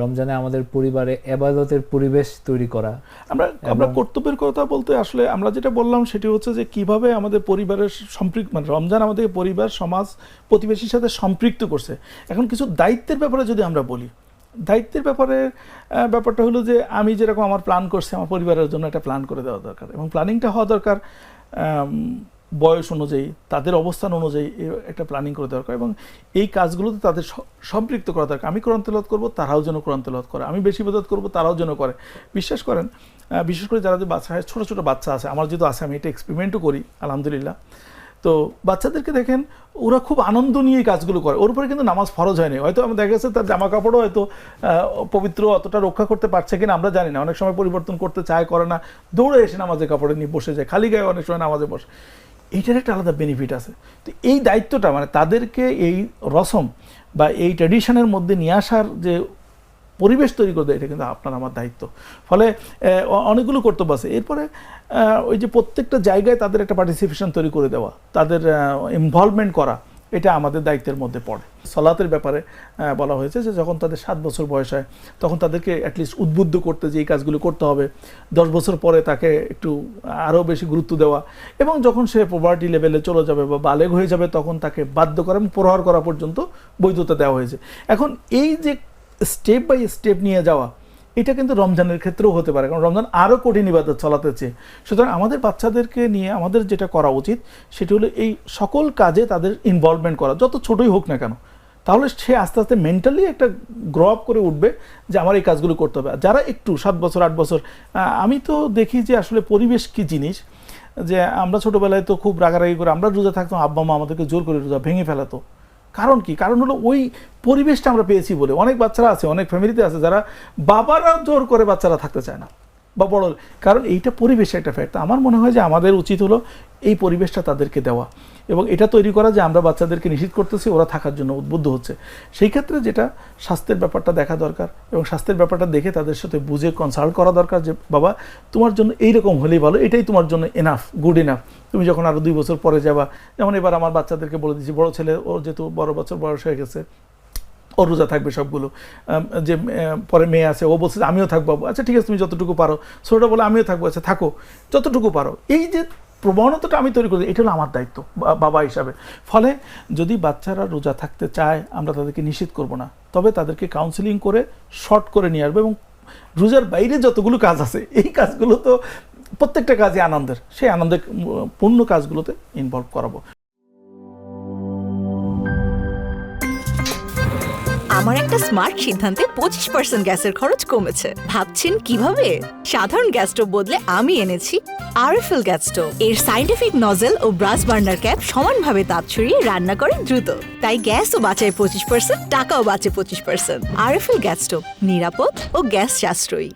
রমজানে আমাদের পরিবারে ইবাদতের পরিবেশ তৈরি করা। আমরা কর্তব্যের কথা বলতে আসলে আমরা যেটা বললাম সেটি হচ্ছে যে কিভাবে আমাদের পরিবারের সম্পৃক্ত, মানে রমজান আমাদের পরিবার, সমাজ, প্রতিবেশীর সাথে সম্পৃক্ত করছে। এখন কিছু দায়িত্বের ব্যাপারে যদি আমরা বলি, দায়িত্বের ব্যাপারটা হলো যে আমি যেরকম আমার প্ল্যান করছি, আমার পরিবারের জন্য একটা প্ল্যান করে দেওয়া দরকার, এবং প্ল্যানিংটা হওয়া দরকার বয়স অনুযায়ী, তাদের অবস্থান অনুযায়ী একটা প্ল্যানিং করে দরকার, এবং এই কাজগুলোতে তাদের সম্পৃক্ত করা দরকার। আমি কোরআন তেলাওয়াত করবো, তারাও যেন কোরআন তেলাওয়াত করে, আমি বেশি ইবাদত করবো, তারাও যেন করে। বিশ্বাস করেন, বিশেষ করে যারা যে বাচ্চা হয়, ছোটো ছোটো বাচ্চা আছে, আমার যেহেতু আছে, আমি এটা এক্সপেরিমেন্টও করি আলহামদুলিল্লাহ। তো বাচ্চাদেরকে দেখেন, ওরা খুব আনন্দ নিয়ে এই কাজগুলো করে। ওর উপরে কিন্তু নামাজ ফরজ হয়নি, হয়তো আমি দেখা গেছে তার জামা কাপড়ও হয়তো পবিত্র অতটা রক্ষা করতে পারছে কিনা আমরা জানি না, অনেক সময় পরিবর্তন করতে চায়, করে না, দৌড়ে এসে নামাজের কাপড়ে নিয়ে বসে যায়, খালি গায়ে অনেক সময় নামাজে বসে। এইটার একটা আলাদা বেনিফিট আছে। তো এই দায়িত্বটা, মানে তাদেরকে এই রসম বা এই ট্র্যাডিশনের মধ্যে নিয়ে আসার যে পরিবেশ তৈরি করে দেয়, এটা কিন্তু আপনার আমার দায়িত্ব। ফলে অনেকগুলো কর্তব্য আছে। এরপরে ওই যে প্রত্যেকটা জায়গায় তাদের একটা পার্টিসিপেশন তৈরি করে দেওয়া, তাদের ইনভলভমেন্ট করা, এটা আমাদের দায়িত্বের মধ্যে পড়ে। সালাতের ব্যাপারে বলা হয়েছে যে যখন তাদের 7 বছর বয়স হয়, তখন তাদেরকে অ্যাটলিস্ট উদ্বুদ্ধ করতে যে এই কাজগুলো করতে হবে। 10 বছর পরে তাকে একটু আরও বেশি গুরুত্ব দেওয়া, এবং যখন সে পোভার্টি লেভেলে চলে যাবে বা বালেগ হয়ে যাবে, তখন তাকে বাধ্য করা এবং প্রহার করা পর্যন্ত বৈধতা দেওয়া হয়েছে। এখন এই যে স্টেপ বাই স্টেপ নিয়ে যাওয়া, এটা কিন্তু রমজানের ক্ষেত্রেও হতে পারে, কারণ রমজান আরও কঠিন ইবাদত চলাতে চেয়ে। সুতরাং আমাদের বাচ্চাদেরকে নিয়ে আমাদের যেটা করা উচিত, সেটি হলো এই সকল কাজে তাদের ইনভলভমেন্ট করা, যত ছোটই হোক না কেন। তাহলে সে আস্তে আস্তে মেন্টালি একটা গ্রো আপ করে উঠবে যে আমার এই কাজগুলো করতে হবে। যারা একটু 7 বছর 8 বছর, আমি তো দেখি যে আসলে পরিবেশ কী জিনিস, যে আমরা ছোটোবেলায় তো খুব রাগারাগি করে আমরা রোজা থাকতাম, আব্বা মা আমাদেরকে জোর করে রোজা ভেঙে ফেলাতো। কারণ কি? কারণ হলো ওই পরিবেশটা আমরা পেয়েছি বলে। অনেক বাচ্চারা আছে, অনেক ফ্যামিলিতে আছে যারা বাবারা জোর করে বাচ্চারা থাকতে চায় না, বা বড়, কারণ এইটা পরিবেশের একটা ফ্যাক্ট। আমার মনে হয় যে আমাদের উচিত হলো এই পরিবেশটা তাদেরকে দেওয়া, এবং এটা তৈরি করা যে আমরা বাচ্চাদেরকে নিষিদ্ধ করতেছি, ওরা থাকার জন্য উদ্বুদ্ধ হচ্ছে। সেই ক্ষেত্রে যেটা স্বাস্থ্যের ব্যাপারটা দেখা দরকার, এবং স্বাস্থ্যের ব্যাপারটা দেখে তাদের সাথে বুঝে কনসাল্ট করা দরকার যে বাবা তোমার জন্য এইরকম হলেই ভালো, এটাই তোমার জন্য এনাফ, গুড এনাফ। তুমি যখন আরও 2 বছর পরে যাবা, যেমন এবার আমার বাচ্চাদেরকে বলে দিচ্ছি, বড় ছেলে ওর যেহেতু 12 বছর বয়স হয়ে গেছে, ওর রোজা থাকবে সবগুলো। যে পরে মেয়ে আছে, ও বলছে আমিও থাকবো, আচ্ছা ঠিক আছে তুমি যতটুকু পারো। ছোটোটা বলে আমিও থাকবো, আচ্ছা থাকো যতটুকু পারো। এই যে প্রবণতাটা আমি তৈরি করি, এটা হলো আমার দায়িত্ব বাবা হিসাবে। ফলে যদি বাচ্চারা রোজা থাকতে চায়, আমরা তাদেরকে নিষেধ করব না, তবে তাদেরকে কাউন্সিলিং করে শর্ট করে নিয়ে আসবো, এবং রোজার বাইরে যতগুলো কাজ আছে, এই কাজগুলো তো প্রত্যেকটা কাজই আনন্দের, সেই আনন্দের পূর্ণ কাজগুলোতে ইনভলভ করাবো। আমার একটা স্মার্ট সিদ্ধান্তে 25% গ্যাসের খরচ কমেছে। ভাবছেন কিভাবে? সাধারণ গ্যাস স্টোভ বদলে আমি এনেছি আরএফএল গ্যাস স্টোভ। এর সাইন্টিফিক নজল ও ব্রাস বার্নার ক্যাপ সমানভাবে তাপ ছড়িয়ে রান্না করে দ্রুত, তাই গ্যাসও বাঁচায় 25%, টাকাও বাঁচে 25%। আরএফএল গ্যাস স্টোভ নিরাপদ ও গ্যাস সাশ্রয়ী।